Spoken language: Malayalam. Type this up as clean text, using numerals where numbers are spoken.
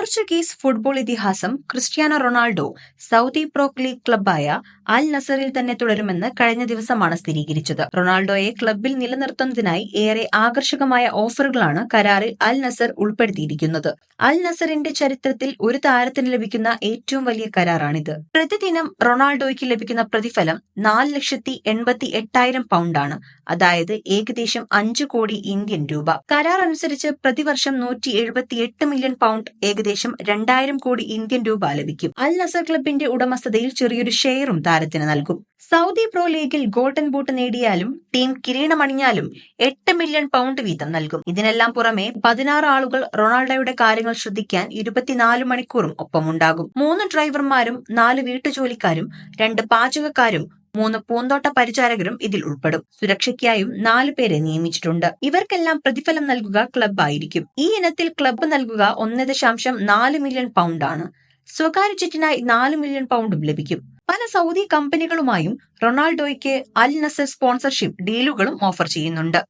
പോർച്ചുഗീസ് ഫുട്ബോൾ ഇതിഹാസം Cristiano Ronaldo Saudi pro league ക്ലബ്ബായ അൽ നസറിൽ തന്നെ തുടരുമെന്ന് കഴിഞ്ഞ ദിവസമാണ് സ്ഥിരീകരിച്ചത്. റൊണാൾഡോയെ ക്ലബ്ബിൽ നിലനിർത്തുന്നതിനായി ഏറെ ആകർഷകമായ ഓഫറുകളാണ് കരാറിൽ അൽ നസർ ഉൾപ്പെടുത്തിയിരിക്കുന്നത്. അൽ നസറിന്റെ ചരിത്രത്തിൽ ഒരു താരത്തിന് ലഭിക്കുന്ന ഏറ്റവും വലിയ കരാറാണിത്. പ്രതിദിനം റൊണാൾഡോയ്ക്ക് ലഭിക്കുന്ന പ്രതിഫലം 4,88,000 പൗണ്ടാണ്. അതായത് ഏകദേശം 5 കോടി ഇന്ത്യൻ രൂപ. കരാർ അനുസരിച്ച് പ്രതിവർഷം 178 മില്യൺ പൗണ്ട്, ഏകദേശം 2,000 കോടി ഇന്ത്യൻ രൂപ ലഭിക്കും. അൽ നസർ ക്ലബിന്റെ ഉടമസ്ഥതയിൽ ചെറിയൊരു ഷെയറും താരത്തിന് നൽകും. സൗദി പ്രോ ലീഗിൽ ഗോൾഡൻ ബൂട്ട് നേടിയാലും ടീം കിരീടമണിഞ്ഞാലും 8 മില്യൺ പൗണ്ട് വീതം നൽകും. ഇതിനെല്ലാം പുറമെ 16 ആളുകൾ റൊണാൾഡോയുടെ കാര്യങ്ങൾ ശ്രദ്ധിക്കാൻ 24 മണിക്കൂറും ഒപ്പമുണ്ടാകും. 3 ഡ്രൈവർമാരും 4 വീട്ടുജോലിക്കാരും 2 പാചകക്കാരും 3 പൂന്തോട്ട പരിചാരകരും ഇതിൽ ഉൾപ്പെടും. സുരക്ഷയ്ക്കായും 4 പേരെ നിയമിച്ചിട്ടുണ്ട്. ഇവർക്കെല്ലാം പ്രതിഫലം നൽകുക ക്ലബ് ആയിരിക്കും. ഈ ഇനത്തിൽ ക്ലബ്ബ് നൽകുക 1.4 മില്യൺ പൗണ്ടാണ്. സ്വകാര്യ ജെറ്റിനായി 4 മില്യൺ പൗണ്ടും ലഭിക്കും. പല സൗദി കമ്പനികളുമായും റൊണാൾഡോയ്ക്ക് അൽ നസർ സ്പോൺസർഷിപ്പ് ഡീലുകളും ഓഫർ ചെയ്യുന്നുണ്ട്.